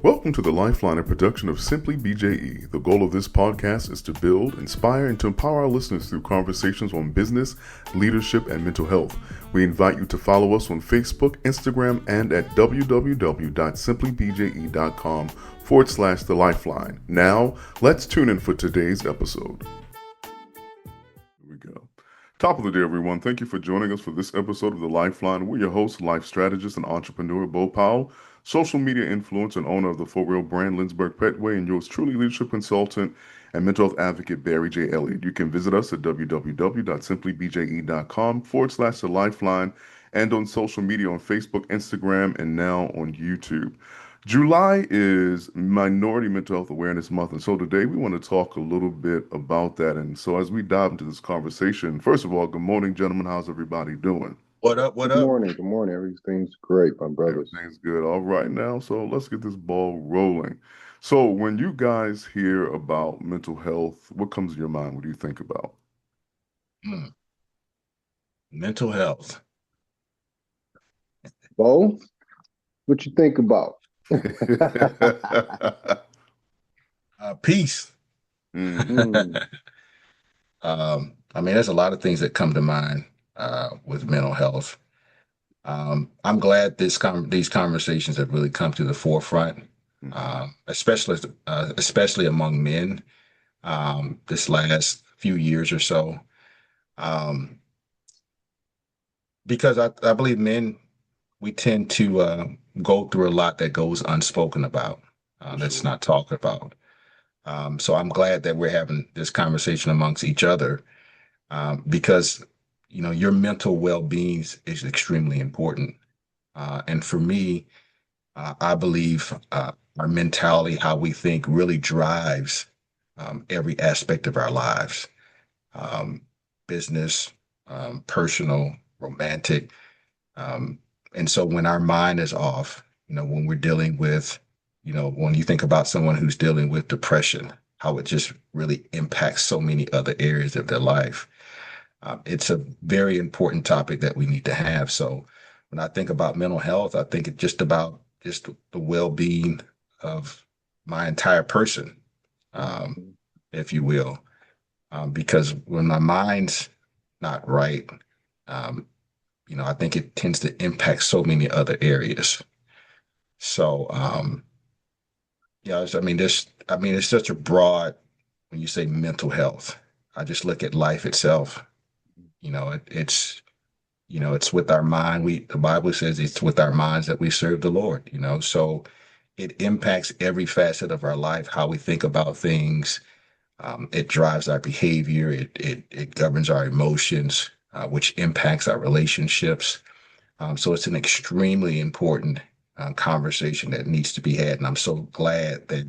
Welcome to the Lifeline, a production of Simply BJE. The goal of this podcast is to build, inspire, and to empower our listeners through conversations on business, leadership, and mental health. We invite you to follow us on Facebook, Instagram, and at www.simplybje.com/The Lifeline. Now, let's tune in for today's episode. Here we go. Top of the day, everyone. Thank you for joining us for this episode of The Lifeline. We're your hosts, life strategist and entrepreneur Bo Powell, social media influencer and owner of the For Real brand Lindsberg Petway, and yours truly, leadership consultant and mental health advocate Barry J. Elliott. You can visit us at www.simplybje.com/The Lifeline and on social media on Facebook, Instagram, and now on YouTube. July is Minority Mental Health Awareness Month, and so today we want to talk a little bit about that. And so as we dive into this conversation, first of all, good morning, gentlemen. How's everybody doing? What up? Good morning. Good morning. Everything's great, my brothers. Everything's good. All right now, so let's get this ball rolling. So when you guys hear about mental health, what comes to your mind? What do you think about? Mental health. Bo, what you think about? Peace. Mm. I mean, there's a lot of things that come to mind with mental health. I'm glad these conversations have really come to the forefront, especially among men this last few years or so, because I believe men, we tend to go through a lot that goes unspoken about, that's not talked about. So I'm glad that we're having this conversation amongst each other, because, you know, your mental well-being is extremely important. And for me, I believe our mentality, how we think, really drives every aspect of our lives, business, personal, romantic. And so when our mind is off, you know, when we're dealing with, you know, when you think about someone who's dealing with depression, how it just really impacts so many other areas of their life. It's a very important topic that we need to have. So when I think about mental health, I think it's just about just the well-being of my entire person, if you will, because when my mind's not right, you know, I think it tends to impact so many other areas. So, yeah, it's such a broad, when you say mental health, I just look at life itself. You know, it's with our mind. The Bible says it's with our minds that we serve the Lord, you know, so it impacts every facet of our life, how we think about things. It drives our behavior. It governs our emotions, which impacts our relationships. So it's an extremely important conversation that needs to be had. And I'm so glad that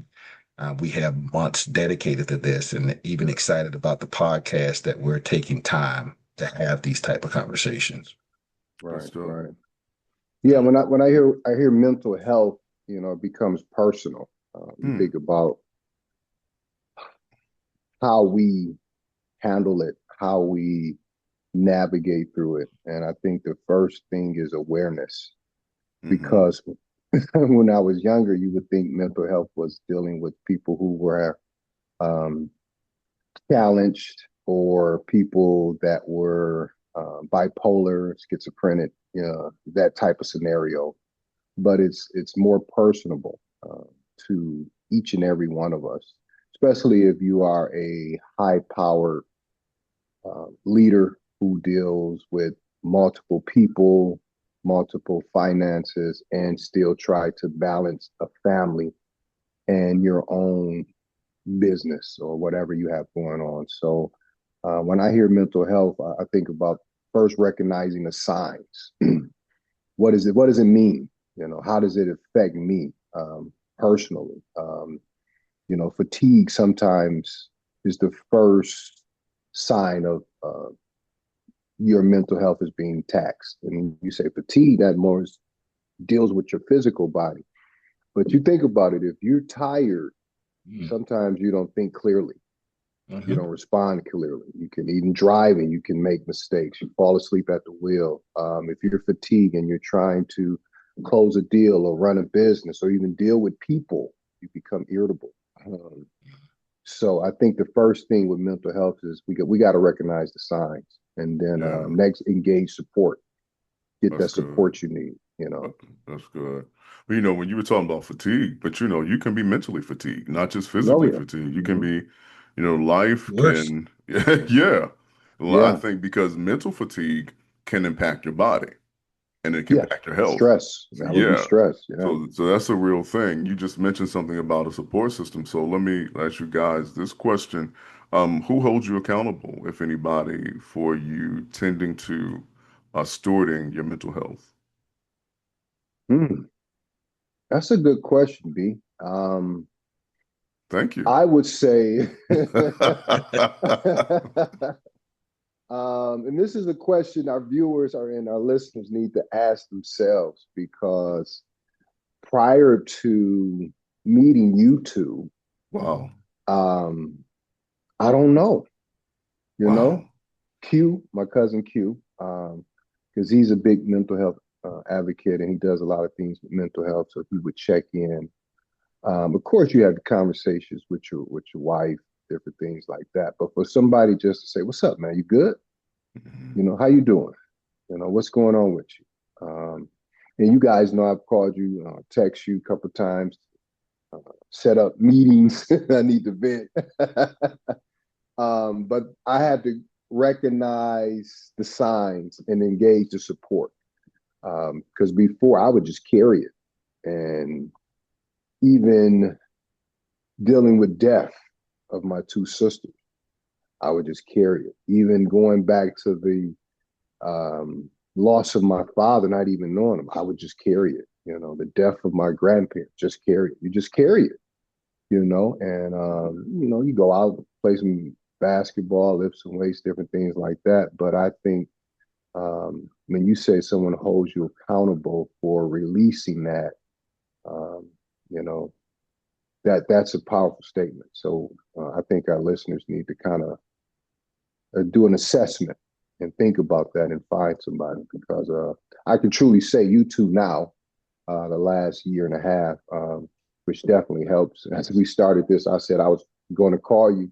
we have months dedicated to this, and even excited about the podcast that we're taking time to have these type of conversations. Right. Yeah, when I hear mental health, you know, it becomes personal. You think about how we handle it, how we navigate through it. And I think the first thing is awareness, because when I was younger, you would think mental health was dealing with people who were challenged, or people that were bipolar, schizophrenic, you know, that type of scenario. But it's more personable to each and every one of us, especially if you are a high-powered leader who deals with multiple people, multiple finances, and still try to balance a family and your own business or whatever you have going on. So when I hear mental health, I think about first recognizing the signs. What is it? What does it mean? You know, how does it affect me personally? You know, fatigue sometimes is the first sign of your mental health is being taxed. And you say fatigue, that more deals with your physical body. But you think about it, if you're tired, sometimes you don't think clearly. You don't respond clearly. You can, even driving, you can make mistakes. You fall asleep at the wheel. If you're fatigued and you're trying to close a deal or run a business or even deal with people, you become irritable. Um, so I think the first thing with mental health is we got to recognize the signs, and then Yeah, next engage support, get that's that good. support you need. You Uh, know, That's good. But when you were talking about fatigue, but you can be mentally fatigued, not just oh physically yeah, fatigued. You can hmm be, life Worse. can, yeah. Well, I yeah, think because mental fatigue can impact your body and it can yeah. impact your health. Stress, that would be Yeah. stress. Yeah. So that's a real thing. You just mentioned something about a support system. So let me ask you guys this question. Who holds you accountable, if anybody, for you tending to stewarding your mental health? Hmm. That's a good question, B. Thank you. I would say, and this is a question our viewers are and our listeners need to ask themselves because prior to meeting you two, Wow. um, I don't know. You Wow. know, Q, my cousin Q, because he's a big mental health advocate and he does a lot of things with mental health. So he would check in. Of course, you have the conversations with your wife, different things like that. But for somebody just to say, "What's up, man? You good? Mhm. You know, how you doing? You know, what's going on with you?" And you guys know I've called you, text you a couple of times, set up meetings. I need to vent. But I had to recognize the signs and engage the support. Because before I would just carry it. And even dealing with death of my two sisters, I would just carry it. Even going back to the loss of my father, not even knowing him, I would just carry it. You know, the death of my grandparents, just carry it. You just carry it, and you go out, play some basketball, lift some weights, different things like that. But I think when you say someone holds you accountable for releasing that, um, you know, that's a powerful statement. So I think our listeners need to kind of do an assessment and think about that and find somebody because I can truly say you two now, the last year and a half, which definitely helps. As we started this, I said I was going to call you.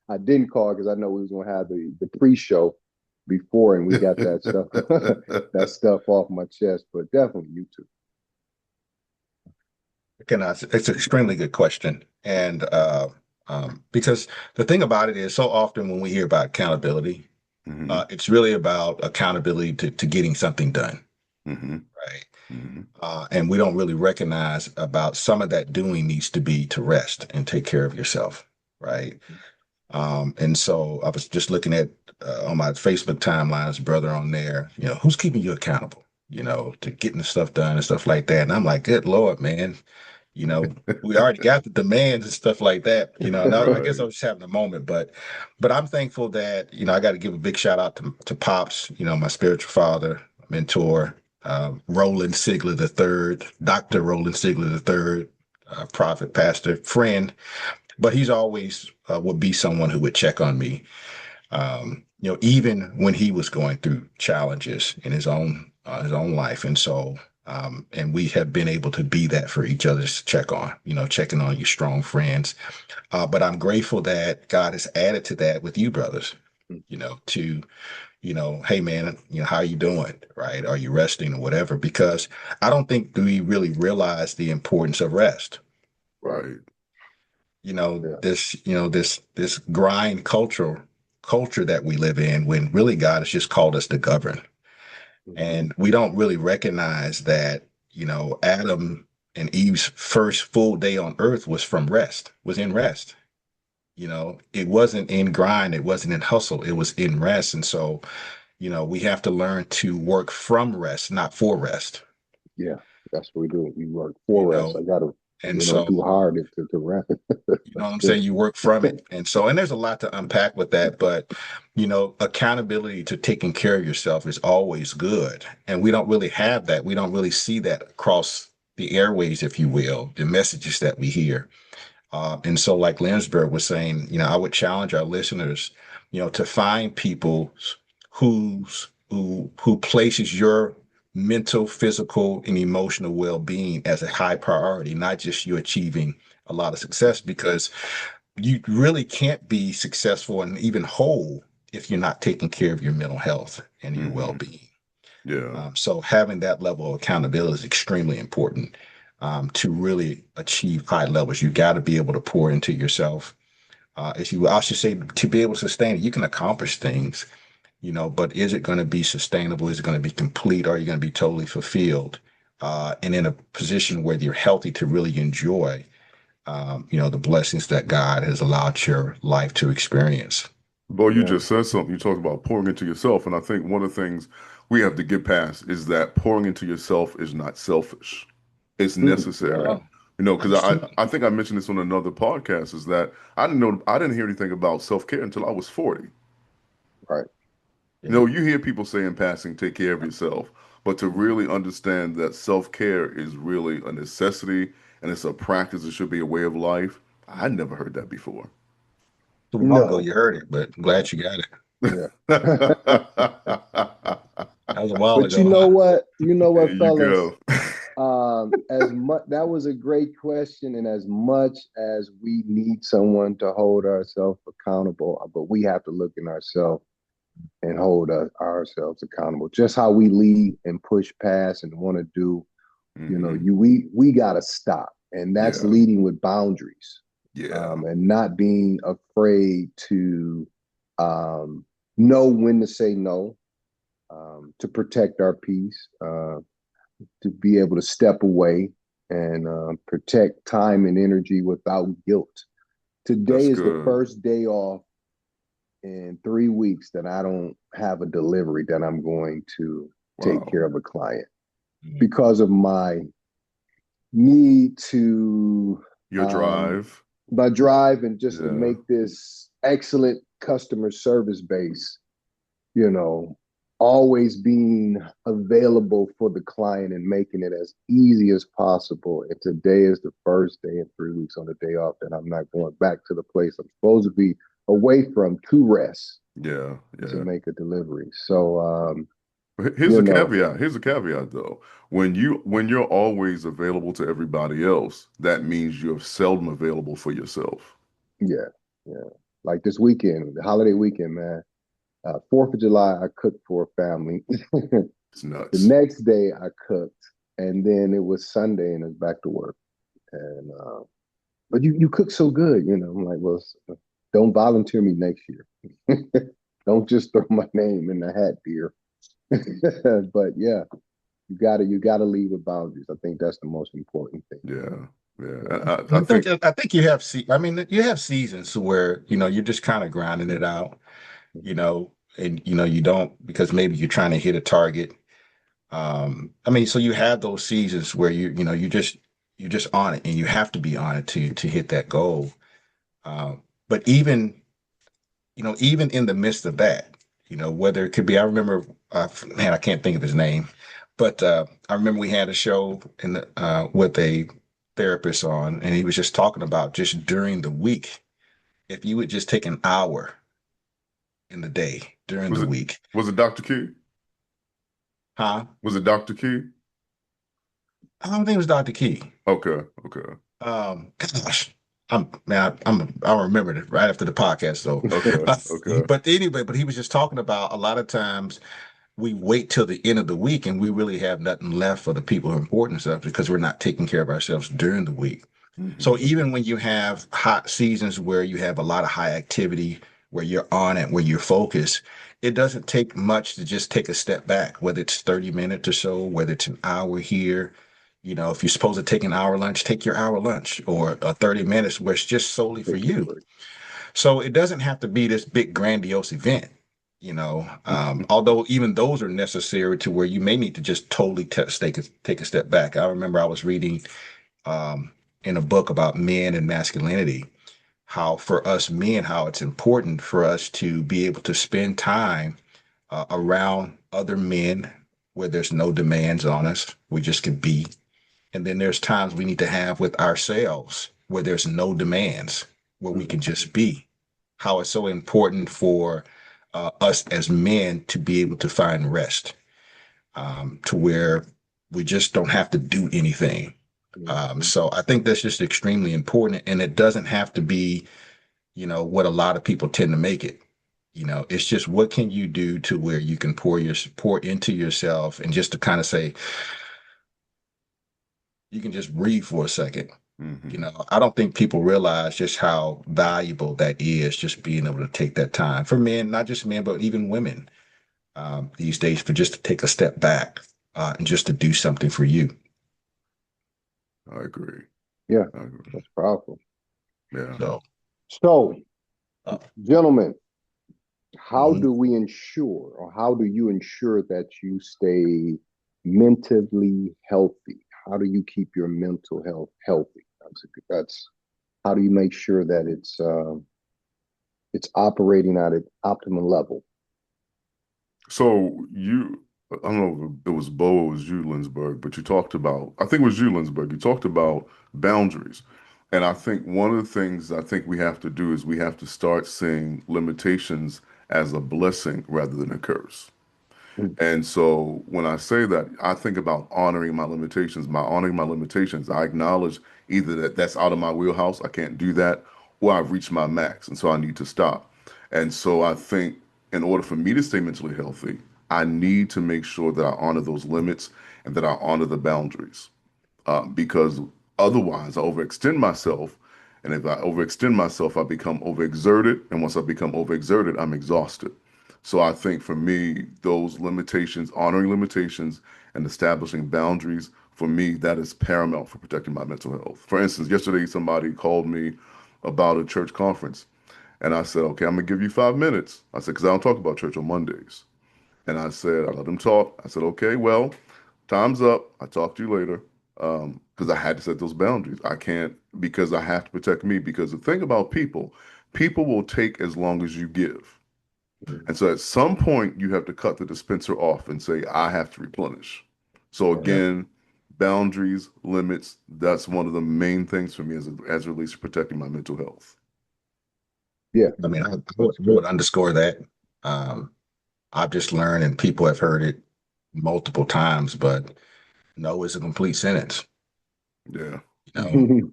I didn't call because I know we was going to have the pre-show before, and we got that stuff that stuff off my chest. But definitely you two. It's an extremely good question. And because the thing about it is, so often when we hear about accountability, Hmm. it's really about accountability to getting something done, Hmm. right? Hmm. And we don't really recognize about some of that doing needs to be to rest and take care of yourself, right? And so I was just looking at on my Facebook timeline, there's a brother on there, who's keeping you accountable, to getting the stuff done and stuff like that. And I'm like, good Lord, man, we already got the demands and stuff like that, and I guess I Right. was just having a moment, but I'm thankful that, I got to give a big shout out to Pops, my spiritual father, mentor, Roland Sigler III, Dr. Roland Sigler III, prophet, pastor, friend, but he's always would be someone who would check on me, even when he was going through challenges in his own life. And so, and we have been able to be that for each other to check on, checking on your strong friends. But I'm grateful that God has added to that with you brothers, to, hey man, how you doing? Right. Are you resting or whatever? Because I don't think we really realize the importance of rest. Right. Right. Yeah. This grind culture that we live in, when really God has just called us to govern. Hmm. And we don't really recognize that, Adam and Eve's first full day on earth was in rest. It wasn't in grind, it wasn't in hustle, it was in rest. And so, we have to learn to work from rest, not for rest, Yeah. That's what we do. We work you for us. know. I gotta, And so, do hard to rest. you know what That's I'm good. saying? You work from it. And there's a lot to unpack with that, but accountability to taking care of yourself is always good. And we don't really have that. We don't really see that across the airways, if you will, the messages that we hear. And so, like Lensberg was saying, I would challenge our listeners, to find people who places your mental, physical, and emotional well-being as a high priority, not just you achieving a lot of success, because you really can't be successful and even whole if you're not taking care of your mental health and your Hmm. well-being. Yeah. So having that level of accountability is extremely important to really achieve high levels. You got to be able to pour into yourself. If you, I should say, to be able to sustain it, you can accomplish things, but is it going to be sustainable? Is it going to be complete? Are you going to be totally fulfilled and in a position where you're healthy to really enjoy, the blessings that God has allowed your life to experience? Boy, you Yeah. just said something. You talked about pouring into yourself. And I think one of the things we have to get past is that pouring into yourself is not selfish. It's Yeah. necessary. Oh, Because absolutely. I think I mentioned this on another podcast, is that I didn't hear anything about self-care until I was 40. Right. Yeah. You hear people say in passing, take care of yourself, but to really understand that self-care is really a necessity and it's a practice, it should be a way of life. I never heard that before. Too long ago No. you heard it, but I'm glad you got it. Yeah. That was a while But ago, huh? you know There what, you fellas? go. As much that was a great question, and as much as we need someone to hold ourselves accountable, but we have to look in ourselves and hold ourselves accountable. Just how we lead and push past and want to do, Hmm. we gotta stop, and that's Yeah. leading with boundaries, Yeah. and not being afraid to um, know when to say no, to protect our peace, to be able to step away and protect time and energy without guilt. Today That's is the good. first day off in 3 weeks that I don't have a delivery that I'm going to take Wow. care of a client Mhm. because of my need to, Your um, drive. my drive and just to Yeah. make this excellent customer service base, you know, always being available for the client and making it as easy as possible. And today is the first day in 3 weeks on the day off that I'm not going back to the place I'm supposed to be away from to rest Yeah. to Yeah. make a delivery. So, Here's you a know, caveat. Here's a caveat though. When you're always available to everybody else, that means you're seldom available for yourself. yeah, yeah. Like this weekend, the holiday weekend, man. 4th of July, I cooked for a family. The It's nuts. next day, I cooked, and then it was Sunday, and it's back to work. And but you cook so good, you know. I'm like, well, don't volunteer me next year. Don't just throw my name in the hat, dear. But yeah, you gotta leave with boundaries. I think that's the most important thing. Yeah. Yeah. You And know. I think I think you have I mean, you have seasons where, you're just kind of grinding it out, you know, and you don't because maybe you're trying to hit a target. I mean, so you have those seasons where you're just on it and you have to be on it to hit that goal. But even in the midst of that, whether it could be, I remember, man, I can't think of his name, but I remember we had a show with a therapist on, and he was just talking about just during the week, if you would just take an hour in the day during was the it week, was it Dr. Key? huh? Was it Dr. Key? I don't think it was Dr. Key. Okay. Okay. Gosh, I'll remember it right after the podcast, though. Okay. Okay. But anyway, but he was just talking about a lot of times we wait till the end of the week and we really have nothing left for the people who are important to us because we're not taking care of ourselves during the week. So Hmm. even when you have hot seasons where you have a lot of high activity, where you're on it, where you're focused, it doesn't take much to just take a step back, whether it's 30 minutes or so, whether it's an hour here. If you're supposed to take an hour lunch, take your hour lunch or 30 minutes where it's just solely for Take your you. break. So it doesn't have to be this big grandiose event, although even those are necessary to where you may need to just totally take a step back. I remember I was reading um, in a book about men and masculinity, how for us men, how it's important for us to be able to spend time around other men where there's no demands on us. We just can be. And then there's times we need to have with ourselves where there's no demands, where we can Mhm. just be. How it's so important for us as men to be able to find rest. to where we just don't have to do anything. So I think that's just extremely important, and it doesn't have to be, what a lot of people tend to make it. It's just what can you do to where you can pour into yourself, and just to kind of say, you can just breathe for a second. I don't think people realize just how valuable that is, just being able to take that time for men, not just men, but even women these days, for just to take a step back and just to do something for you. I agree. Yeah, I agree. that's powerful. Yeah. So, Uh, gentlemen, how mhm. do we ensure, or how do you ensure that you stay mentally healthy? How do you keep your mental health healthy? That's how do you make sure that it's operating at an optimal level? So I don't know if it was Bo or it was you, Lindsberg, but you talked about, I think it was you, Lindsberg, you talked about boundaries. And I think one of the things I think we have to do is we have to start seeing limitations as a blessing rather than a curse. Mm. And so when I say that, I think about honoring my limitations. By honoring my limitations, I acknowledge either that that's out of my wheelhouse, I can't do that, or I've reached my max, and so I need to stop. And so I think in order for me to stay mentally healthy, I need to make sure that I honor those limits and that I honor the boundaries because otherwise I overextend myself. And if I overextend myself, I become overexerted. And once I become overexerted, I'm exhausted. So I think for me, those limitations, honoring limitations and establishing boundaries, for me, that is paramount for protecting my mental health. For instance, yesterday somebody called me about a church conference. And I said, okay, I'm going to give you 5 minutes. I said, because I don't talk about church on Mondays. And I said, I let him talk. I said, okay, well, time's up. I'll talk to you later. Because I had to set those boundaries. I can't, because I have to protect me. Because the thing about people, people will take as long as you give. And so at some point, you have to cut the dispenser off and say, I have to replenish. So Right. again, boundaries, limits, that's one of the main things for me as it relates to protecting my mental health. Yeah, I mean, I that's good. would underscore that. Um, I've just learned, and people have heard it multiple times, but no is a complete sentence, Yeah, and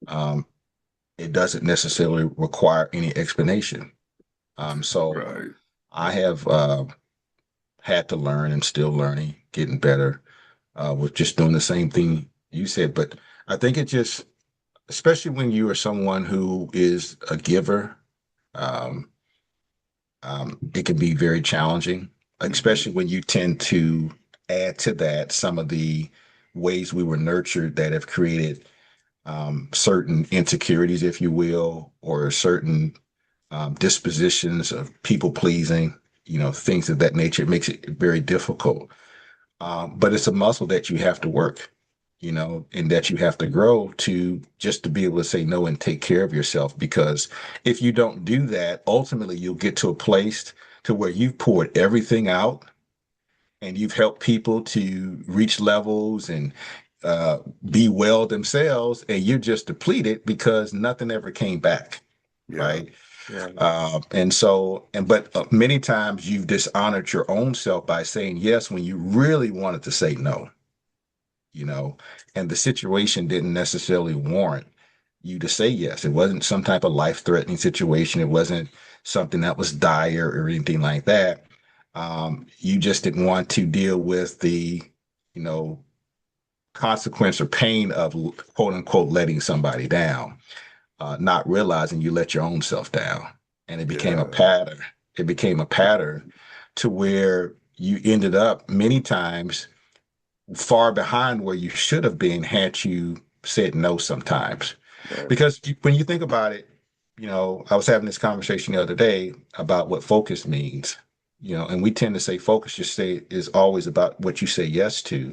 um, it doesn't necessarily require any explanation. So right. I have had to learn and still learning, getting better with just doing the same thing you said. But I think it just, especially when you are someone who is a giver, um, it can be very challenging, Hmm. especially when you tend to add to that some of the ways we were nurtured that have created certain insecurities, if you will, or certain dispositions of people pleasing, things of that nature. It makes it very difficult. But it's a muscle that you have to work, and that you have to grow to just to be able to say no and take care of yourself. Because if you don't do that, ultimately you'll get to a place to where you've poured everything out and you've helped people to reach levels and uh, be well themselves, and you're just depleted because nothing ever came back, Yeah, right? Right. But many times you've dishonored your own self by saying yes when you really wanted to say no, you know, and the situation didn't necessarily warrant you to say yes. It wasn't some type of life-threatening situation. It wasn't something that was dire or anything like that. You just didn't want to deal with the, you know, consequence or pain of quote unquote letting somebody down, not realizing you let your own self down. And it became a yeah, pattern. It became a pattern to where you ended up many times far behind where you should have been had you said no sometimes. Right. Because when you think about it, I was having this conversation the other day about what focus means, and we tend to say focus just say is always about what you say yes to,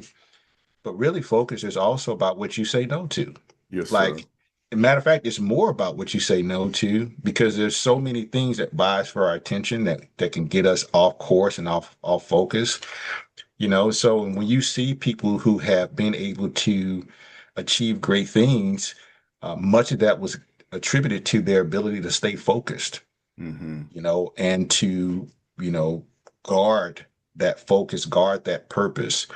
but really focus is also about what you say no to. yes, sir. Like, as a matter of fact, it's more about what you say no to because there's so many things that buys for our attention that can get us off course and off focus. So when you see people who have been able to achieve great things, much of that was attributed to their ability to stay focused, Hmm. and to, you know, guard. that focus, guard that purpose,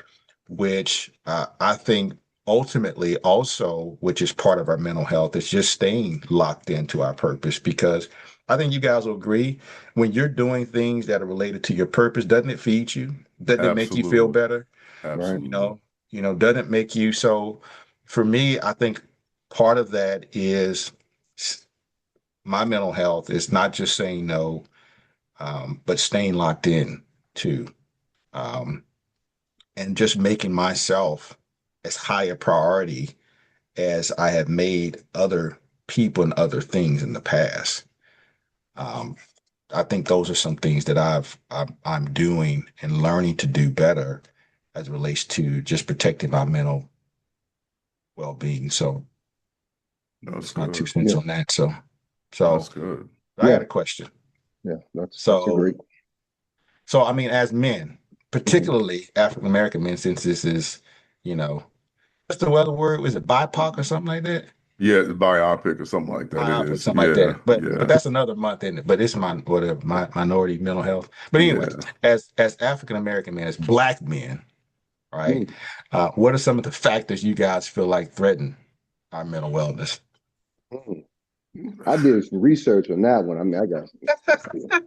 which I think ultimately also, which is part of our mental health, is just staying locked into our purpose. Because I think you guys will agree, when you're doing things that are related to your purpose, doesn't it feed you? Doesn't it make you feel Absolutely. better? Right. You Absolutely. know, doesn't make you so. For me, I think part of that is my mental health is not just saying no, but staying locked in too, um, and just making myself as high a priority as I have made other people and other things in the past. Um, I think those are some things that I'm doing and learning to do better as it relates to just protecting my mental well-being. So That's that's my two good. cents Yeah. on that. So, That's so good. I Yeah. had a question. Yeah. That's a So, great. so I mean, as men, Mhm. particularly African American men, since this is, you know, what's the other word? Was it BIPOC or something like that? Yeah, biopic or something like that. It Biopic, is. something like Yeah. that. But Yeah. that's another month, isn't it? But it's my whatever, my minority mental health. But anyway, Yeah. as African American men, as black men, right? Mm, What are some of the factors you guys feel like threaten our mental wellness? mm. I did some research on that one. I mean, I got some. Yeah.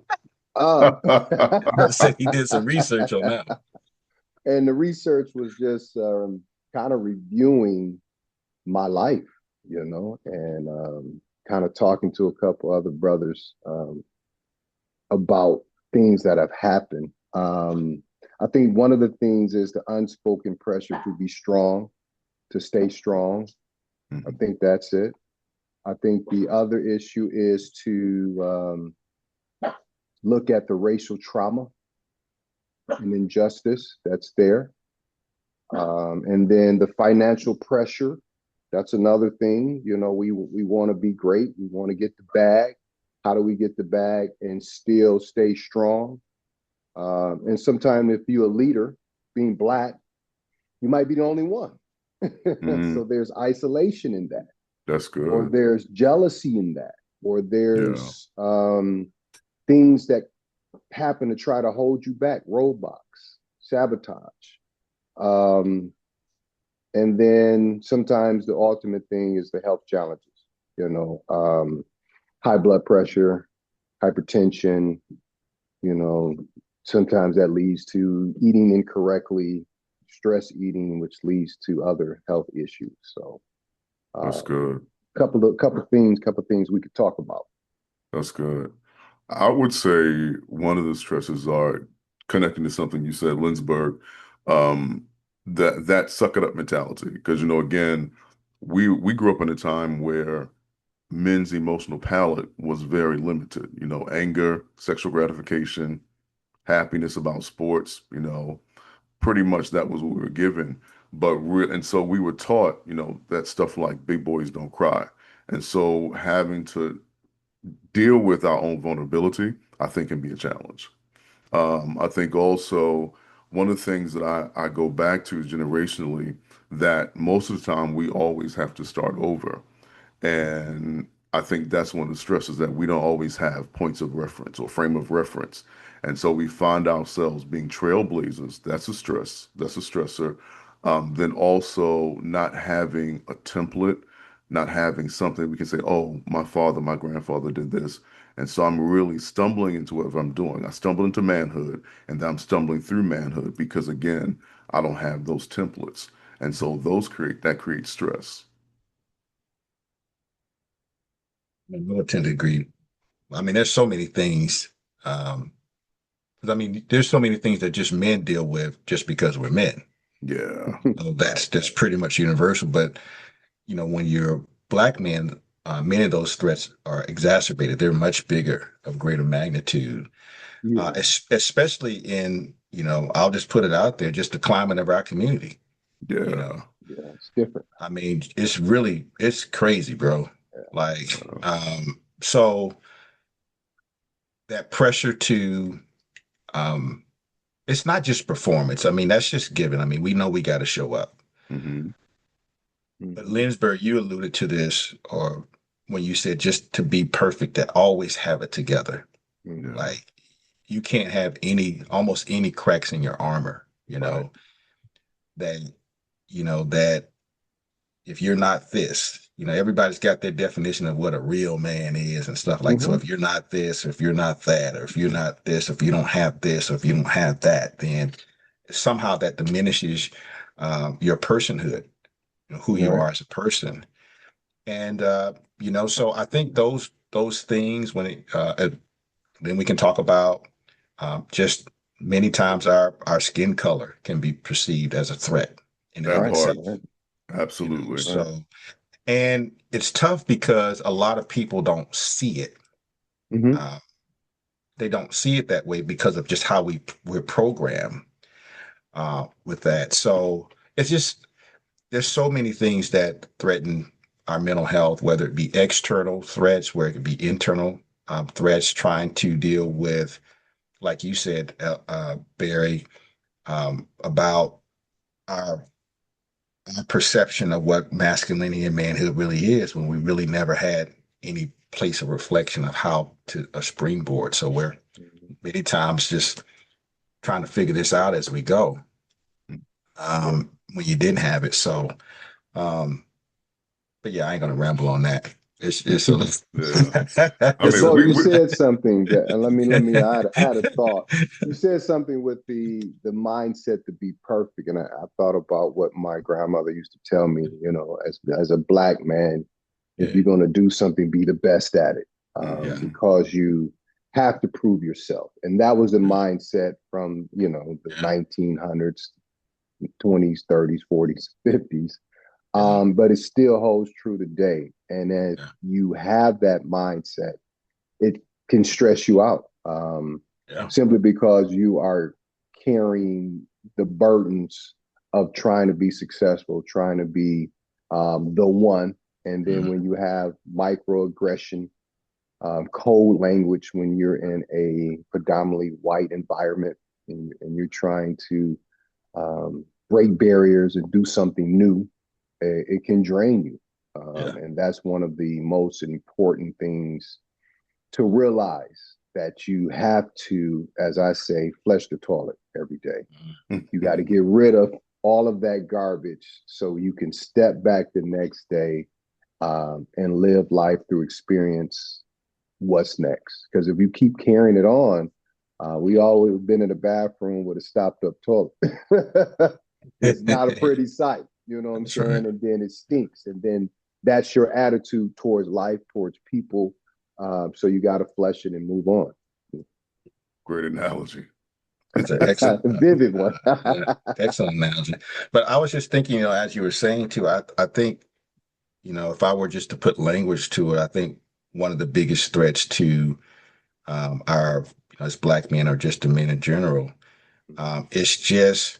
Uh, Brother said he did some research on that. and the research was just kind of reviewing my life, and kind of talking to a couple other brothers about things that have happened. I think one of the things is the unspoken pressure to be strong, to stay strong. I Mhm. think that's it. I think the other issue is to look at the racial trauma and injustice that's there. And then the financial pressure, that's another thing. We want to be great. We want to get the bag. How do we get the bag and still stay strong? And sometimes if you're a leader, being black, you might be the only one. So Mhm. there's isolation in that, That's or good. there's jealousy in that, or Yeah. there's things that happen to try to hold you back, roadblocks, sabotage. Um, and then sometimes the ultimate thing is the health challenges, you know, um, high blood pressure, hypertension, you know, sometimes that leads to eating incorrectly, stress eating, which leads to other health issues. So, That's um, good. couple things we could talk about. That's good. I would say one of the stresses are connecting to something you said, Lindsberg, um, that suck it up mentality. Because again, we grew up in a time where men's emotional palette was very limited. Anger, sexual gratification, happiness about sports. Pretty much that was what we were given. And so we were taught, that stuff like big boys don't cry. And so having to deal with our own vulnerability, I think can be a challenge. I think also one of the things that I go back to is generationally that most of the time we always have to start over. And I think that's one of the stresses that we don't always have points of reference or frame of reference. And so we find ourselves being trailblazers. That's a stress. That's a stressor. Then also not having a template, not having something we can say, oh, my father, my grandfather did this. And so I'm really stumbling into whatever I'm doing. I stumble into manhood and then I'm stumbling through manhood because again, I don't have those templates. And so that creates stress. I would tend to agree. I mean, there's so many things. Um, 'Cause I mean, there's so many things that just men deal with just because we're men. Yeah. Right. That's pretty much universal. But when you're black men, many of those threats are exacerbated. They're much bigger, of greater magnitude, Yeah. especially in I'll just put it out there, just the climate of our community. You know, Yeah. Yeah. It's different. I mean, it's crazy, bro. Like, Yeah. so that pressure to um it's not just performance. I mean, that's just given. I mean, we know we got to show up. Hmm. But Hmm. Lensberg, you alluded to this, or when you said just to be perfect, that always have it together. Hmm. Yeah. Like, you can't have almost any cracks in your armor, Right. that, that if you're not this, everybody's got their definition of what a real man is and stuff like. So Hmm. if you're not this, or if you're not that, or if you're not this, if you don't have this, or if you don't have that, then somehow that diminishes your personhood, who you Right. are as a person. And so I think those things then we can talk about just many times our skin color can be perceived as a threat in and That of Right. part. itself. Right. Absolutely. Right. So and it's tough because a lot of people don't see it. Hmm. Uh, they don't see it that way because of just how we're programmed with that. So it's just there's so many things that threaten our mental health, whether it be external threats, where it could be internal threats, trying to deal with, like you said, Barry, about our, our perception of what masculinity and manhood really is when we really never had any place of reflection of how to a springboard. So we're many times just trying to figure this out as we go Yeah. when you didn't have it. So, um, but yeah, I ain't gonna ramble on that. It's a Yeah. I it's mean, a Well, you we said something that, and let me. I had a thought. You said something with the mindset to be perfect, and I thought about what my grandmother used to tell me. As a black man, if yeah, you're going to do something, be the best at it, yeah, mhm. because you have to prove yourself. And that was the yeah, mindset from the yeah, 1900s, 20s, 30s, 40s, 50s. yeah, But it still holds true today. And if yeah, you have that mindset, it can stress you out, yeah, simply because you are carrying the burdens of trying to be successful, trying to be the one. And then mhm, when you have microaggression, cold language, when you're in a predominantly white environment, and you're trying to break barriers and do something new, it can drain you. yeah, And that's one of the most important things to realize, that you have to, as I say, flush the toilet every day. You got to get rid of all of that garbage so you can step back the next day, and live life through experience what's next. Because if you keep carrying it on, we always been in the bathroom with a stopped up toilet. It's not a pretty sight, you know what I'm that's right. saying? And then it stinks. And then that's your attitude towards life, towards people. So you got to flush it and move on. Great analogy. That's an excellent, Vivid one. yeah, excellent analogy. But I was just thinking, as you were saying too, I think, if I were just to put language to it, I think one of the biggest threats to our, as black men or just the men in general, is just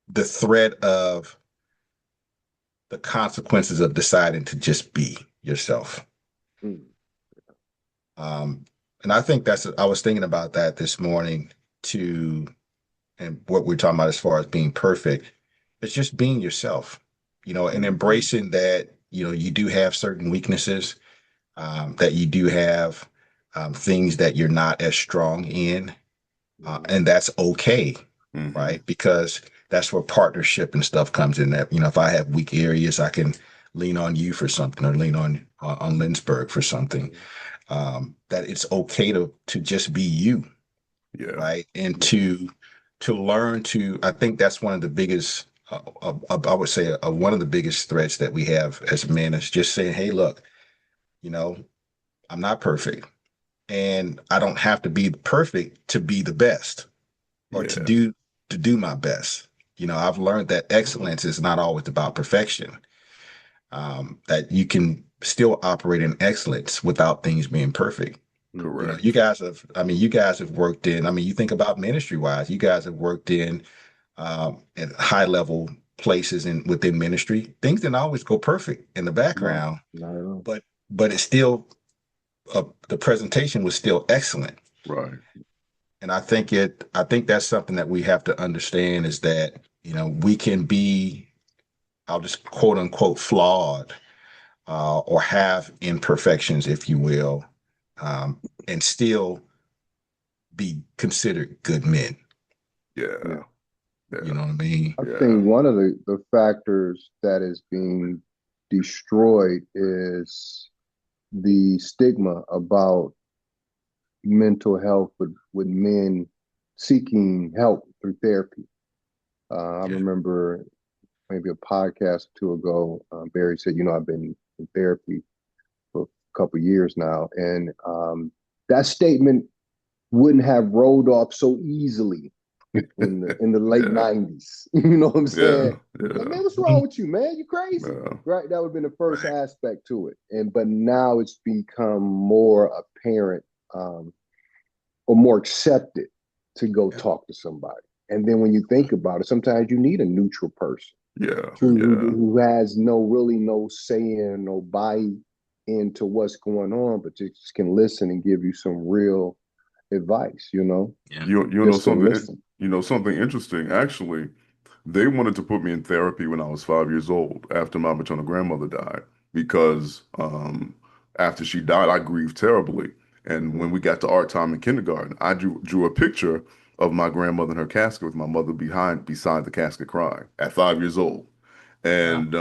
the threat of the consequences of deciding to just be yourself. Mm. Um, and I think I was thinking about that this morning too, and what we're talking about as far as being perfect. It's just being yourself, and Mhm. embracing that, you do have certain weaknesses, that you do have things that you're not as strong in, Mhm. and that's okay, Hmm. right? Because that's where partnership and stuff comes in. That if I have weak areas, I can lean on you for something, or lean on Lynchburg for something. Mhm. That it's okay to just be you, Yeah. right? And Yeah. to learn to. I think that's one of the biggest. I would say one of the biggest threats that we have as men is just saying, "Hey, look, you know, I'm not perfect, and I don't have to be perfect to be the best, or Yeah. to do my best." I've learned that excellence is not always about perfection. That you can still operate in excellence without things being perfect. Mhm. You Correct. guys have, you guys have worked in, you think about ministry wise, you guys have worked at high level places within ministry. Things didn't always go perfect in the No, background, not at all. but it's still, the presentation was still excellent. Right. And I think that's something that we have to understand is that, we can be, I'll just quote unquote flawed, or have imperfections, if you will, and still be considered good men. Yeah. Yeah. You know what I mean? I Yeah. think one of the factors that is being destroyed is the stigma about mental health with men seeking help through therapy. I Yeah. remember maybe a podcast or two ago, Barry said, I've been in therapy for a couple of years now. And that statement wouldn't have rolled off so easily in the late Yeah. 90s. You know what I'm saying? Yeah. Like, Yeah. man, what's wrong with you, man? You crazy. Yeah. Right? That would have been the first Right. aspect to it. But now it's become more apparent, or more accepted to go Yeah. talk to somebody. And then when you think about it, sometimes you need a neutral person Yeah. Yeah. who has no say in, no buy into what's going on, but just can listen and give you some real advice, Yeah. You know just can something listen. something interesting. Actually, they wanted to put me in therapy when I was 5 years old after my maternal grandmother died because after she died, I grieved terribly. And Hmm. when we got to art time in kindergarten, I drew a picture of my grandmother in her casket with my mother beside the casket crying at 5 years old. Wow. And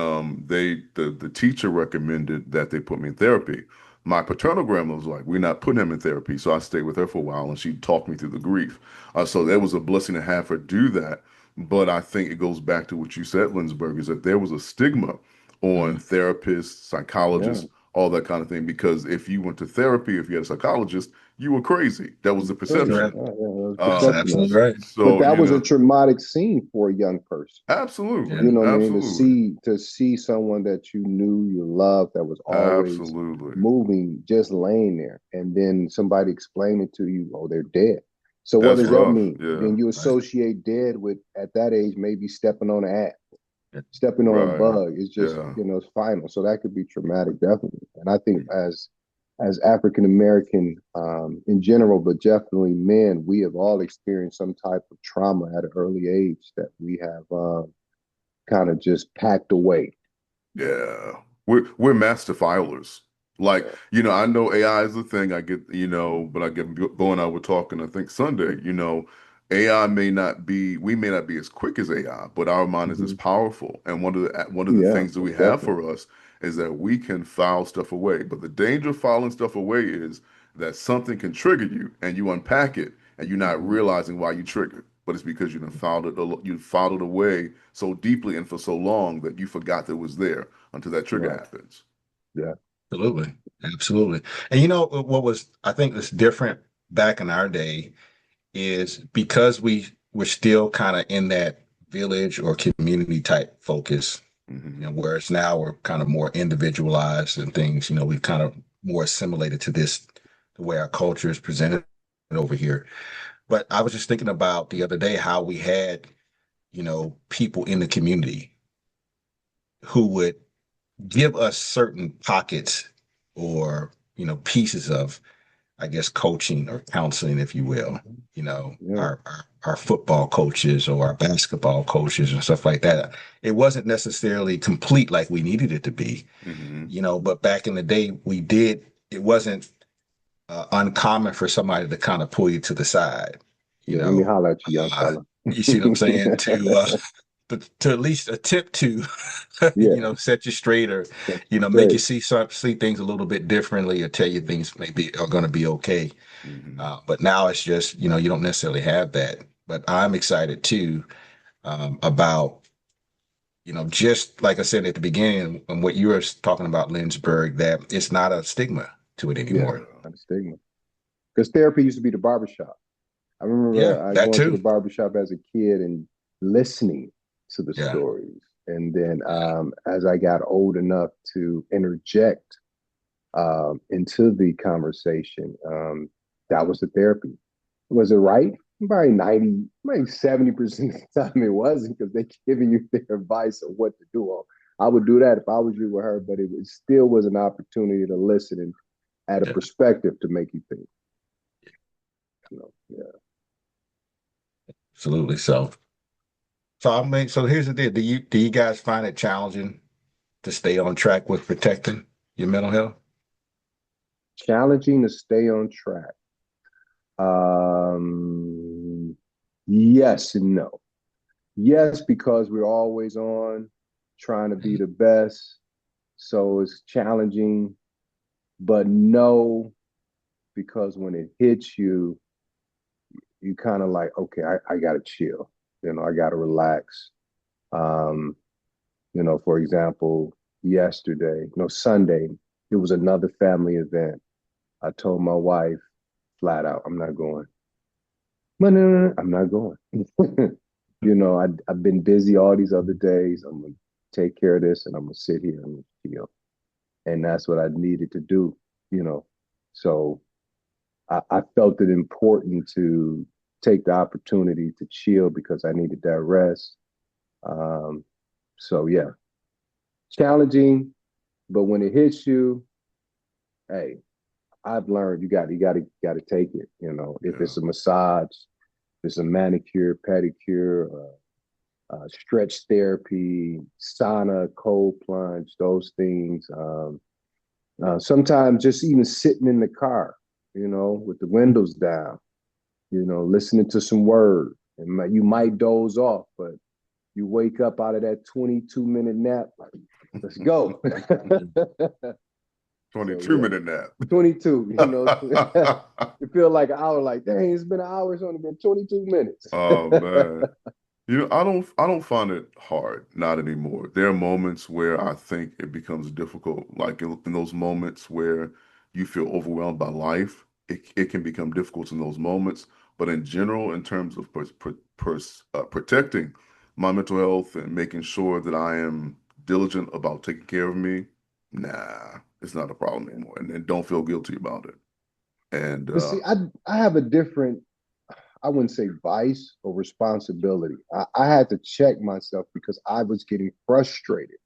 the teacher recommended that they put me in therapy. My paternal grandma was like, "We're not putting him in therapy." So I stayed with her for a while, and she talked me through the grief. So that Hmm. was a blessing to have her do that. But I think it goes back to what you said, Lindsberg, is that there was a stigma on Mhm. therapists, Yeah. psychologists, all that kind of thing. Because if you went to therapy, if you had a psychologist, you were crazy. That was the You're crazy. Correct. perception. Yeah, That's perception of absolutely it. right. But So, that was a traumatic scene for a young person. Yeah. absolutely, You know what I mean? To absolutely, see someone that you knew, you loved, that was always absolutely. moving, just laying there, and then somebody explaining to you, oh, they're dead. So what That's does that rough. mean? Yeah. Then you Right. associate dead with, at that age, maybe stepping on an ant, Yeah. stepping on a Right. bug. It's just, Yeah. it's final. So that could be traumatic, definitely. And I think as African American, in general, but definitely men, we have all experienced some type of trauma at an early age that we have kind of just packed away. Yeah. We're master filers. Like, Yeah. I know AI is a thing. I get, but I get Bo and I were talking, I think Sunday, AI we may not be as quick as AI, but our mind is as Hmm. powerful. And one of the Yeah, things that we most have definitely. for us is that we can file stuff away. But the danger of filing stuff away is that something can trigger you and you unpack it and you're not Hmm. realizing why you triggered. But it's because you filed it away so deeply and for so long that you forgot that it was there until that trigger Right. happens. Yeah. Absolutely. Absolutely. And you know what was I think was different back in our day is because we were still kind of in that village or community type focus, Hmm. whereas now we're kind of more individualized and things, we've kind of more assimilated to this, the way our culture is presented over here. But I was just thinking about the other day how we had, people in the community who would give us certain pockets or, pieces of, I guess, coaching or counseling, if you will. Hmm. Yeah. Our football coaches or our basketball coaches and stuff like that. It wasn't necessarily complete like we needed it to be, Hmm. but back in the day, we did. It wasn't uncommon for somebody to kind of pull you to the side, you Yeah. Let me know. holler at you, young Uh, fella. you see what I'm saying? To at least attempt to, Yeah. set you straight or, Set you make you straight. see things a little bit differently or tell you things maybe are going to be okay. Hmm. But now it's just, you don't necessarily have that. But I'm excited too about, just like I said at the beginning, and what you were talking about, Lynchburg, that it's not a stigma to it Yeah. anymore. Yeah. Not a stigma. Because therapy used to be the barbershop. I Yeah, remember that going to the too. barbershop as a kid and listening to the Yeah, stories. And then yeah, as I got old enough to interject into the conversation, that was the therapy. Was it right? Probably 90, maybe 70% of the time it wasn't because they're giving you their advice of what to do. I would do that if I was you with her, but it still was an opportunity to listen and add a yeah, perspective to make you think. Yeah. absolutely. So here's the deal. Do you guys find it challenging to stay on track with protecting your mental health? Challenging to stay on track. Yes and no. Yes, because we're always on trying to be the best. So it's challenging, but no, because when it hits you, you kind of like, okay, I gotta chill. I gotta relax. Um, for example, yesterday, no, Sunday, it was another family event. I told my wife flat out, I'm not going. No, no, no, no, I'm not going. I've been busy all these other days. I'm gonna take care of this and I'm gonna sit here and chill. And that's what I needed to do, you know. So I felt it important to take the opportunity to chill because I needed that rest. Um, so yeah, challenging, but when it hits you, hey, I've learned you got to take it. If Yeah. it's a massage, if it's a manicure, pedicure, stretch therapy, sauna, cold plunge, those things. Sometimes just even sitting in the car, with the windows down, listening to some word. And you might doze off, but you wake up out of that 22-minute nap, like, let's go. 22 So yeah, minute nap. 22, you feel like an hour, like, dang, it's been an hour, it's only been 22 minutes. Oh man. I don't find it hard, not anymore. There are moments where I think it becomes difficult, like in those moments where you feel overwhelmed by life. It can become difficult in those moments. But in general, in terms of protecting my mental health and making sure that I am diligent about taking care of me, nah, it's not a problem anymore. And don't feel guilty about it. And But see, I have a different, I wouldn't say vice or responsibility. I had to check myself because I was getting frustrated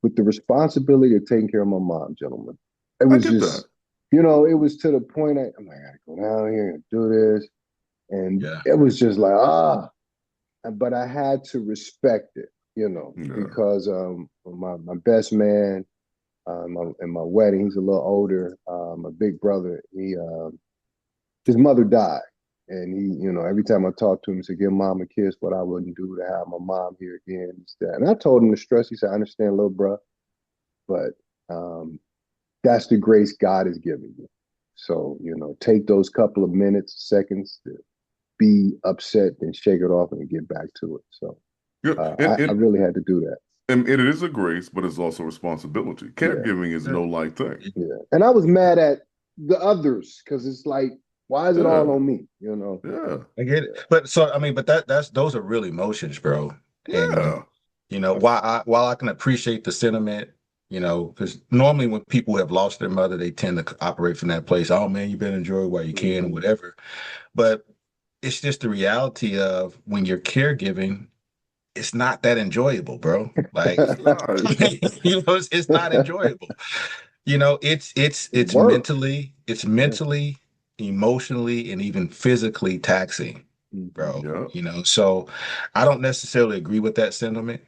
with the responsibility of taking care of my mom, gentlemen. It I was get that. just, it was to the point I'm like, I gotta go down here and do this. And Yeah. it was just like, but I had to respect it, Yeah. because my best man, in my wedding, he's a little older. My big brother, his mother died. And he, every time I talk to him, he said, give mom a kiss, what I wouldn't do to have my mom here again. And I told him the stress. He said, I understand, little bro, but um, that's the grace God has given you. So, take those couple of minutes, seconds to be upset and shake it off and get back to it. So Yeah. I really had to do that. And it is a grace, but it's also a responsibility. Yeah. Caregiving is no light thing. Yeah. And I was mad at the others because it's like, why is it all Yeah. on me? Yeah. I get it. But so I mean, but that's those are real emotions, bro. And Yeah. while I can appreciate the sentiment, because normally when people have lost their mother, they tend to operate from that place. Oh man, you better enjoy it while you can, Mm-hmm. whatever. But it's just the reality of when you're caregiving, it's not that enjoyable, bro. Like, It's not. it's not enjoyable. It's Work. Yeah. mentally, emotionally, and even physically taxing, Mm-hmm. bro. Yeah. So I don't necessarily agree with that sentiment.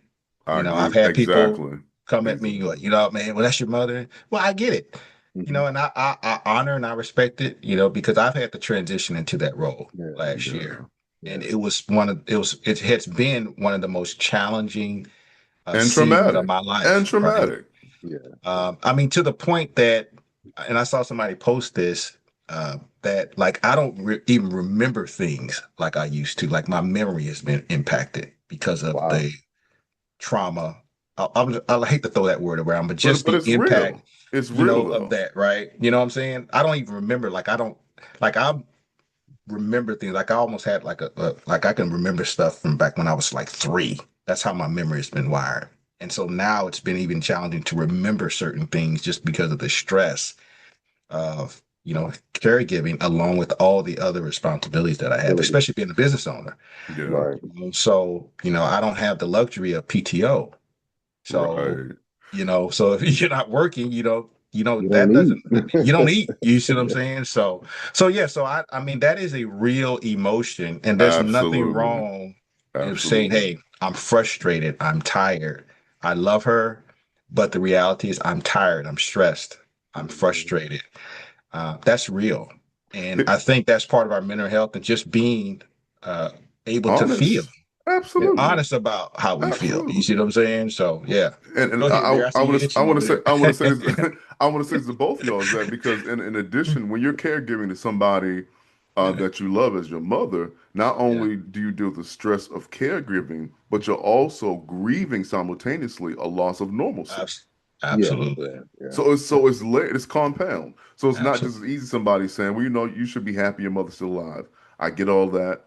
I I've agree. had people Exactly. come at me Exactly. like, man, well, that's your mother. Well, I get it. Mm-hmm. And I honor and I respect it, because I've had to transition into that role Yeah. last year. Yeah. And Yeah. it has been one of the most challenging And seasons of traumatic. my And life, right? traumatic. Yeah. I mean, to the point that, and I saw somebody post this, that like I don't even remember things like I used to. Like my memory has been impacted because of Wow. the trauma. I hate to throw that word around, but just But the it's impact, real. It's real of though. that, right? You know what I'm saying? I don't even remember. Like I don't, like I remember things. Like I almost had like like I can remember stuff from back when I was like 3. That's how my memory has been wired. And so now it's been even challenging to remember certain things just because of the stress of, caregiving along with all the other responsibilities that I have, Ability. especially being a business owner. Yeah. Right. So, I don't have the luxury of PTO. So, Right. so if you're not working, You don't that eat. doesn't, you don't eat. You see what I'm Yeah. saying? So yeah, so I mean, that is a real emotion, and there's nothing Absolutely. wrong with saying, Absolutely. hey, I'm frustrated, I'm tired, I love her, but the reality is I'm tired, I'm stressed, I'm Mhm. frustrated. That's real. And I think that's part of our mental health and just being able to feel Honest. and Absolutely. honest about how we feel. You Absolutely. see what I'm saying? So yeah. And Go ahead, Bear. I see you I itching want over to say there. this I want to say this to both of y'all is that because in addition, when you're caregiving to somebody Yeah. that you love as your mother, not Yeah. only do you deal with the stress of caregiving, but you're also grieving simultaneously a loss of normalcy. Abs- Yeah, Absolutely. yeah, yeah. So it's layered, it's compound. So it's not just Absolutely. as easy somebody saying, well, you should be happy your mother's still alive. I get all that.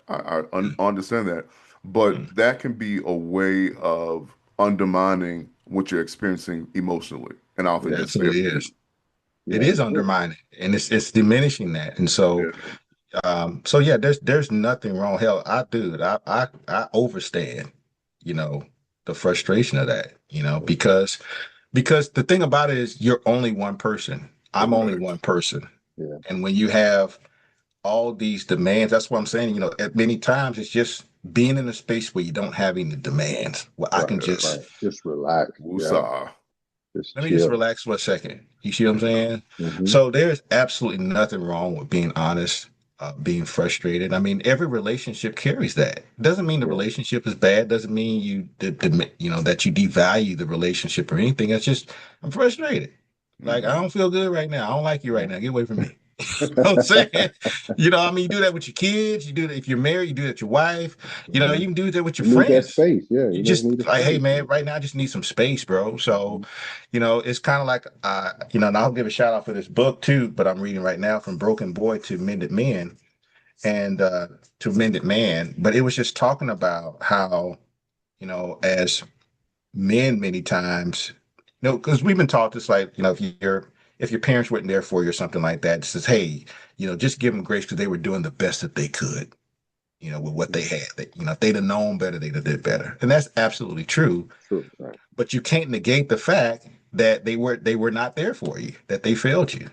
Understand that. Mm. But that can be a way of undermining what you're experiencing emotionally. And I don't think It that's fair absolutely for is. people. It Yeah. is undermining and it's diminishing that. And so Yeah. so yeah, there's nothing wrong. Hell, I overstand, you know, the frustration of that, because the thing about it is you're only one person. I'm only one Correct. person. Yeah. And when you have all these demands, that's what I'm saying, at many times it's just being in a space where you don't have any demands, where I can Right. Yeah. just Right. Just relax. Yeah. Woosah. Just let me just chill. relax for a second. You see what I'm Yeah. saying? Hmm. So there's absolutely nothing wrong with being honest, being frustrated. I mean, every relationship carries that. Doesn't mean the Yeah. relationship is bad. Doesn't mean that you devalue the relationship or anything. It's just I'm frustrated. Like I Hmm. don't feel good right now. I don't like you right Yeah. now. Get away from me. You know what I'm saying? I mean, you do that with your kids. You do that if you're married. You do that with your wife. You Hmm. can do that with your You need that friends. space. Yeah. You You just need just a like, hey space. man, right now I just need some space, bro. So Mhm. it's kind of like, and I'll give a shout out for this book too, but I'm reading right now From Broken Boy to Mended Men and to Mended Man. But it was just talking about how, as men, many times, because we've been taught this, like, if your parents weren't there for you or something like that, it says, hey, just give them grace because they were doing the best that they could, with what they had. If they'd have known better, they'd have did better. And that's absolutely true. True. Right. But you can't negate the fact that they were not there for you, that they failed you.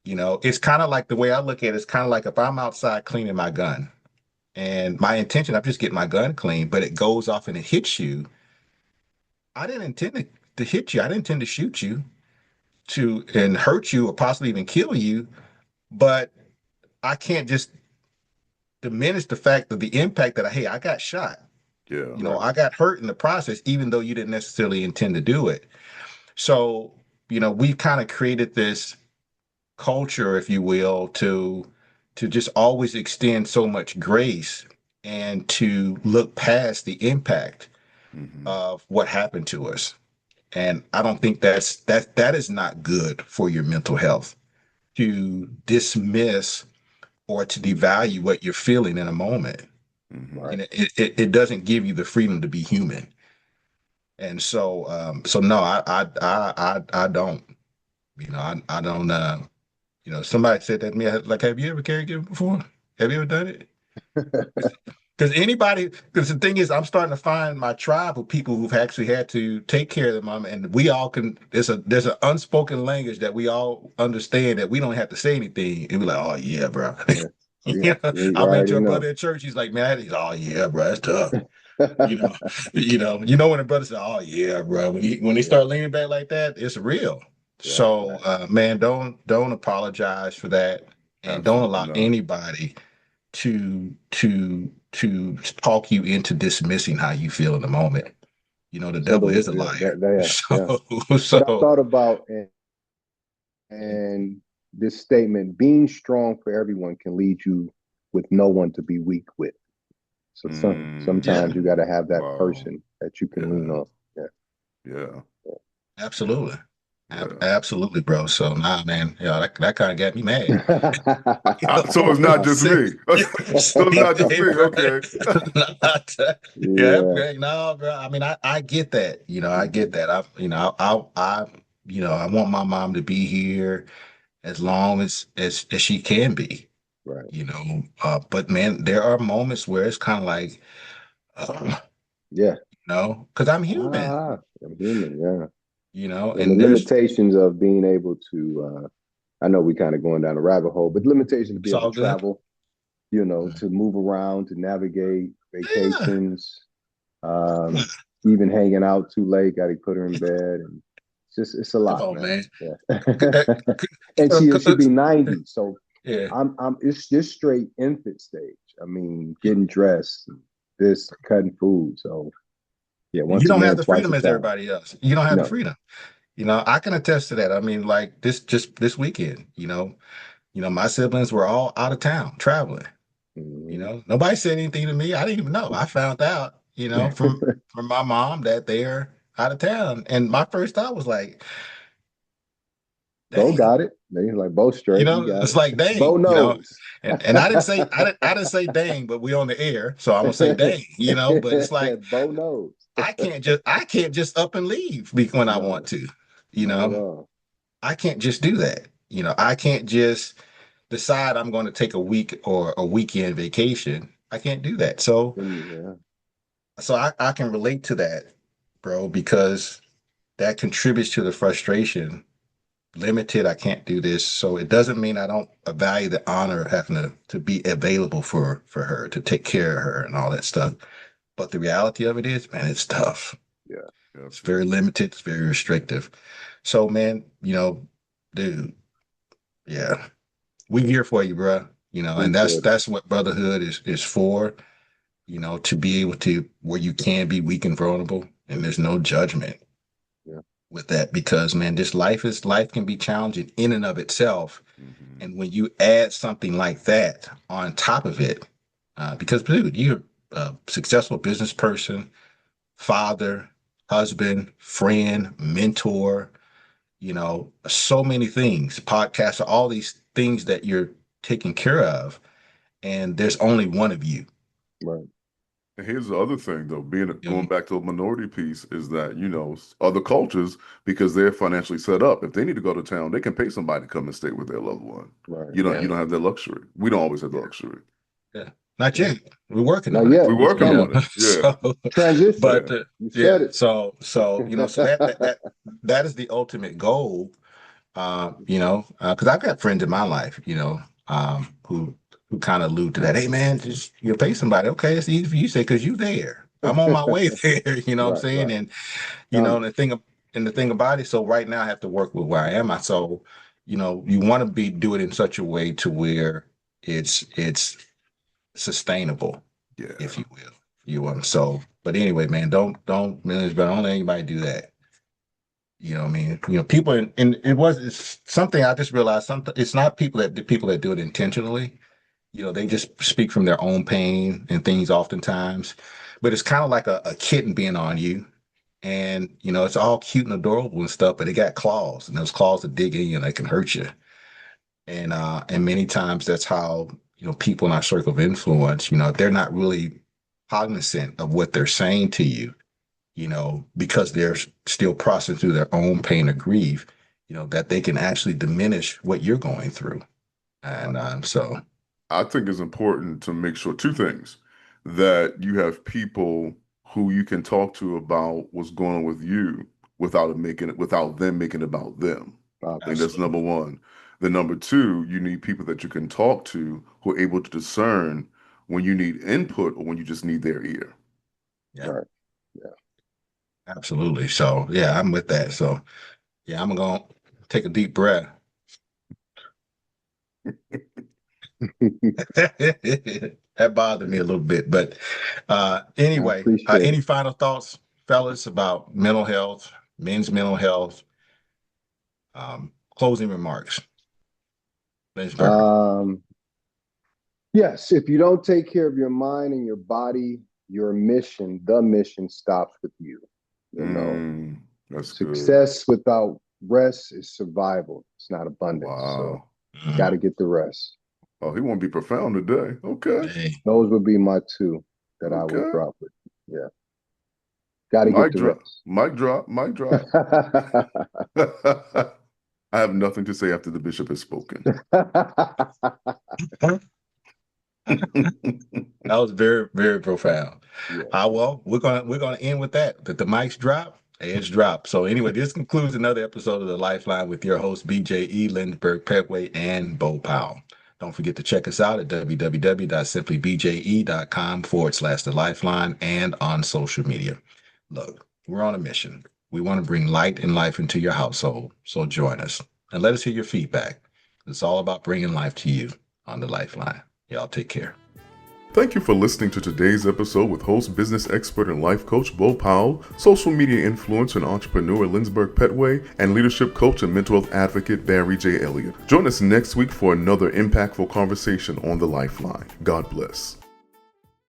It's kind of like the way I look at it, it's kind of like if I'm outside cleaning my gun and my intention, I'm just getting my gun clean, but it goes off and it hits you. I didn't intend to hit you. I didn't intend to shoot you to and hurt you or possibly even kill you, but I can't just diminish the fact of the impact that hey, I got shot. Yeah. Right. I got hurt in the process, even though you didn't necessarily intend to do it. So, we've kind of created this culture, if you will, to just always extend so much grace and to look past the impact Hmm. of what happened to us. And I don't think that is not good for your mental health to dismiss or to devalue what you're feeling in a moment. Hmm. Right. It doesn't give you the freedom to be human. And so no, I don't. I don't. Somebody said that to me, like, have you ever caregived before? Have you ever done it? Because the thing is, I'm starting to find my tribe of people who've actually had to take care of their mom, and we all can. There's an unspoken language that we all understand that we don't have to say anything, and we're like, oh yeah, bro. Yeah. Yeah. You I ran already into a know. brother at church. He's like, man, oh yeah, bro, that's tough. You know, when a brother says, "Oh yeah, bro," when they Yeah. start leaning back like that, it's real. Right. So, Right. man, don't apologize for that, and don't Absolutely allow not. anybody to talk you into dismissing how you feel in the moment. The So devil is a yeah, liar. yeah, yeah. So, What I so thought about and this statement, being strong for everyone can lead you with no one to be weak with. So yeah, sometimes you got to have that Wow. person that you can lean Yeah. on. Yeah. Yeah. absolutely. Yeah. Absolutely, bro. So nah, man, that kind of got me mad. So it's not just See, me. you So it's see, not just me. bro. Okay. Not- yeah, Yeah. no, bro. I mean, I get that. I get Hmm. that. I want my mom to be here as long as she can be. Right. But man, there are moments where it's kind of like, uh, Yeah. because I'm human. I'm human. Yeah. And the And there's limitations of being able to, I know we kind of going down a rabbit hole, but limitations to be it's able all to good. travel, to move around, to navigate Yeah. vacations, um, even hanging out too late, got to put her in bed. And it's a Come lot, on, man. man. Yeah. Uh, And uh, she'll uh, be 90. So Yeah. it's just straight infant stage. I mean, getting dressed, this cutting food. So yeah, You once a don't have man, the twice freedom a as child. everybody else. You don't have the No. freedom. I can attest to that. I mean, like just this weekend, my siblings were all out of town traveling. Mhm. Nobody said anything to me. I didn't even know. I found out, from my mom that they're out of town. And my first thought was like, Bo dang, got it. Then he's like, Bo straight, he got it's it. like Bo dang, knows. and I didn't say dang, but we on the air, so I'm gonna say dang, but it's like Bo knows. I can't just up and leave when I want No, to, you not at know. all. I can't just do that. I can't just decide I'm going to take a week or a weekend vacation. I can't do that. So Yeah, so I can relate to that, bro, because that contributes to the frustration. Limited, I can't do this. So it doesn't mean I don't value the honor of having to be available for her, to take care of her and all that stuff. But the reality of it is, man, it's tough. yeah. It's very limited, it's very restrictive. So, man, dude, yeah, we here for you, bro. And that's Appreciate it. that's what brotherhood is for. To be able to where you can be weak and vulnerable, and there's no judgment Yeah. with that because, man, this life can be challenging in and of itself. Mm-hmm. And when you add something like that on top of it, because dude, you're a successful business person, father, husband, friend, mentor, so many things, podcaster, all these things that you're taking care of, and there's only one of you. Right. And here's the other thing, though, being You know, going back to the minority piece is that, other cultures, because they're financially set up, if they need to go to town, they can pay somebody to come and stay with their loved one. Right. You yeah, don't have that luxury. We don't always have the Yeah. luxury. yeah, not Yeah. yet. We're working Not on it. yet. We're It's working coming. on it. Yeah. So, Transition. but Yeah. You said yeah, it. so that is the ultimate goal. Because I've got friends in my life, who kind of allude to that. Hey, man, just pay somebody. Okay, it's easy for you to say because you there. I'm on my way there. You know what I'm Right. saying? Right. And Coming. the thing about it. So right now I have to work with where I am. So you want to be do it in such a way to where it's sustainable, if Yeah. you will. You want so. But anyway, man, don't let anybody do that. You know what I mean? People, and it's something I just realized. Something it's not people that do it intentionally. They just speak from their own pain and things oftentimes. But it's kind of like a kitten being on you, and it's all cute and adorable and stuff, but it got claws, and those claws are dig in you and they can hurt you. And many times that's how people in our circle of influence, if they're not really cognizant of what they're saying to you, because they're still processing through their own pain or grief, that they can actually diminish what you're going through. I, And so, I think it's important to make sure two things that you have people who you can talk to about what's going on with you without them making it about them. I think that's absolutely. number one. Then number two, you need people that you can talk to who are able to discern when you need input or when you just need their ear. Yeah, Right. Yeah. absolutely. So, yeah, I'm with that. So, yeah, I'm going to take a deep breath. That bothered me a little bit. But I anyway, appreciate any it. final thoughts, fellas, about mental health, men's mental health, closing remarks? Lynchburg. Um, yes, if you don't take care of your mind and your body, your mission, the mission stops with you. You know, That's good. success without rest is survival. It's not abundance. So Wow. got Mhm. to get the rest. Oh, he won't be profound today. Okay. Hey, Those would be my two that I would Okay. drop with. Yeah. Got to get Mic the drop. rest. Mic drop. Mic drop. I have nothing to say after the bishop has spoken. that was very, very profound. Yeah. Well, we're gonna end with that. That the mics drop, edge drop. So anyway, this concludes another episode of the Lifeline with your host BJE Lindbergh Petway and Bo Powell. Don't forget to check us out at www.simplybje.com/the lifeline and on social media. Look, we're on a mission. We want to bring light and life into your household. So join us and let us hear your feedback. It's all about bringing life to you on the Lifeline. Y'all take care. Thank you for listening to today's episode with host, business expert, and life coach Bo Powell, social media influencer and entrepreneur Lindsberg Petway, and leadership coach and mental health advocate Barry J. Elliott. Join us next week for another impactful conversation on the Lifeline. God bless.